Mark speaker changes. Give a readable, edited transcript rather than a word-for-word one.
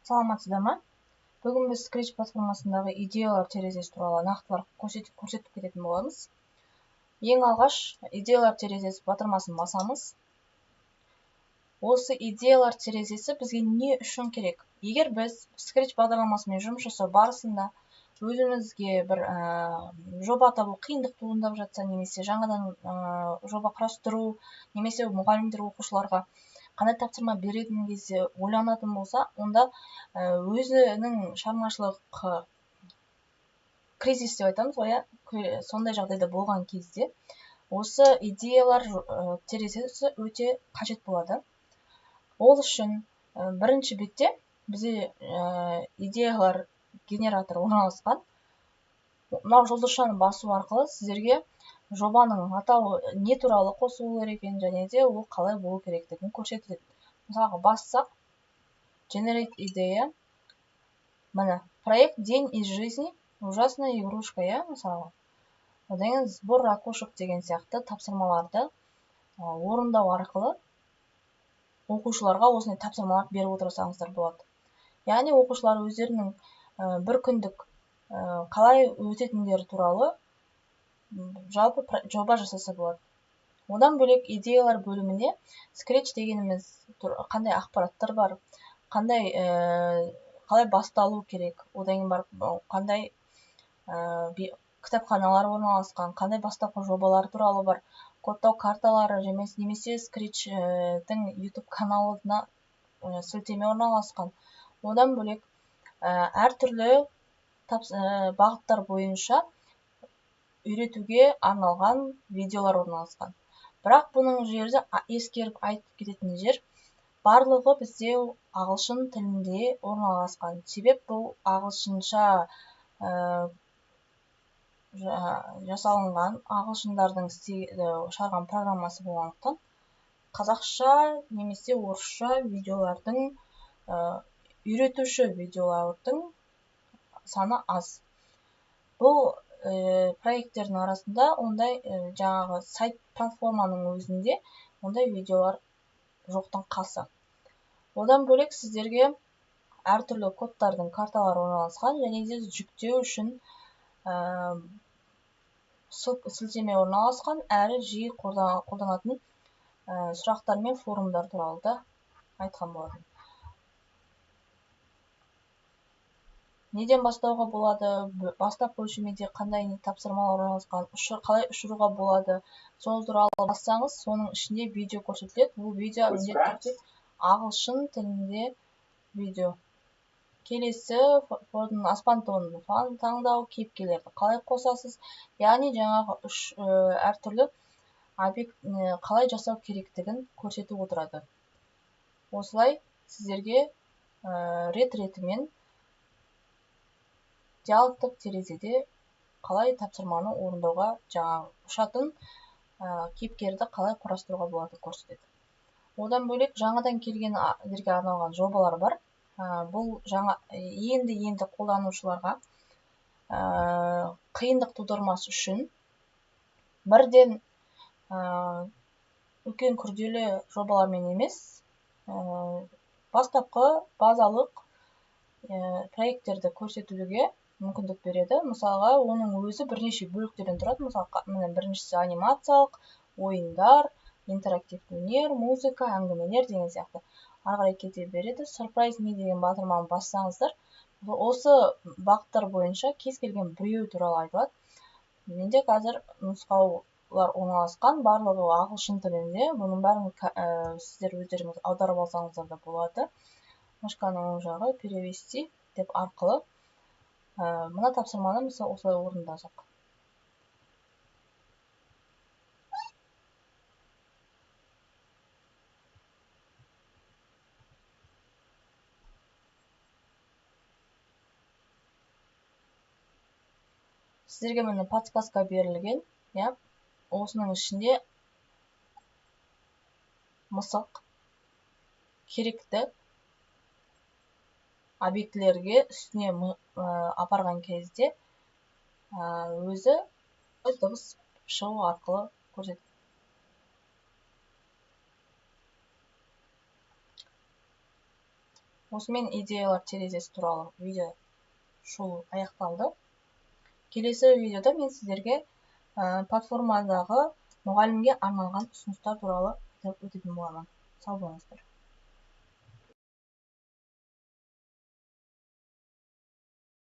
Speaker 1: Саламатсыздар ма? Бүгін біз Scratch платформасындағы идеялар терезесі туралы нақтылар көрсетіп кететін боламыз. Ең алғаш идеялар терезесі батырмасын басамыз. Осы идеялар терезесі бізге не үшін керек? Егер біз Scratch бағдарламасымен жұмыс жасау барысында өзімізге бір жоба табу қиындық туындап жатса, немесе жаңадан жоба құрастыру, немесе мұғалімдер оқушыларға қандай тапсырма беретін кезде ойланатын болса, онда өзінің шығармашылық кризис деп айтамыз ғой, сондай жағдайда болған кезде осы идеялар терезесі өте қажет болады. Ол үшін бірінші бетте бізде идеялар генераторы орналасқан. Мынау жұлдызшаны басу арқылы сіздерге жобаның атауы не туралы қосылу керек екенін, және де ол қалай болу керектігін көрсетеді. Мысалға бассақ, Generate идея. Міне, проект День из жизни, ужасная игрушка, мысалы. Одан кейін сбор ракушек деген сияқты тапсырмаларды орындау арқылы оқушыларға осындай тапсырмалар беріп отырсаңыздар болады. Яғни оқушылар өздерінің бір күндік қалай өтетіндері туралы жалпы жоба жасаса болады. Одан бөлек идеялар бөлімінде Scratch дегеніміз қандай ақпараттар бар, қалай басталу керек, одан кейін барып қандай кітапханалар орналасқан, қандай бастапқы жобалар туралы бар, кодтау карталары, немесе Scratch-тің YouTube каналына сілтеме орналасқан. Одан бөлек әртүрлі бағыттар бойынша үйретуге арналған видеолар орналасқан. Бірақ бұның жерде ескеріп айтып кететін жер, барлығы бізде ағылшын тілінде орналасқан. Себеп бұл ағылшынша жасалынған ағылшындардың шығарған программасы болғандықтан, қазақша немесе орысша видеолардың, үйретуші видеолардың саны аз. Бұл проекттердің арасында ондай жаңағы сайт платформаның өзінде ондай видеолар жоқтың қасы. Одан бөлек сіздерге әртүрлі кодтардың карталары орналасқан, және де жүктеу үшін сілтеме орналасқан, әрі жиі қолданатын сұрақтар мен форумдар туралы да айтқан болатын. Неден бастауға болады, бастапқы өлшемеде қандай тапсырмалар орналасқан, қалай ұшыруға болады, сол туралы бассаңыз, соның ішінде видео көрсетіледі. Бұл видео міндетті ағылшын тілінде видео. Келесі Фордың аспан тонын таңдау, кейіпкерлерді қалай қосасыз, яғни жаңағы әртүрлі объект қалай жасау керектігін көрсетіп отырады. Осылай сіздерге рет-ретімен диалогтық терезеде қалай тапсырманы орындауға, жаңағы ұшатын кейіпкерді қалай құрастыруға болады көрсетеді. Одан бөлек жаңадан келгендерге арналған жобалар бар. Бұл енді қолданушыларға қиындық тудырмас үшін бірден үлкен күрделі жобалармен емес, бастапқы базалық проекттерді көрсетуге мүмкіндік береді. Мысалға, оның өзі бірнеше бөліктерден тұрады. Мысалға, біріншісі анимациялық, ойындар, интерактивті өнер, музыка, әңгімелер деген сияқты. Ары қарай кете береді. Surprise Me деген батырманы бассаңыздар, осы бағыттар бойынша кез келген біреу туралы айтылады. Менде қазір нұсқаулар орналасқан, барлығы ағылшын тілінде. Бұның бәрін сіздер өздеріңіз аударып алсаңыздар да болады. Мышканың оң жағы перевести деп арқылы мына тапсырманы осылай орындасақ. Сіздерге міне подсказка берілген, осының ішінде мысық керекті объектілерге үстіне апарған кезде өзі дыбыс шығу арқылы көрсетеді. осымен идеялар терезесі туралы видео шолу аяқталды. Келесі видеода мен сіздерге платформадағы мұғалімге арналған ұсыныстар туралы айтып өтетін боламын. Сау болыңыздар.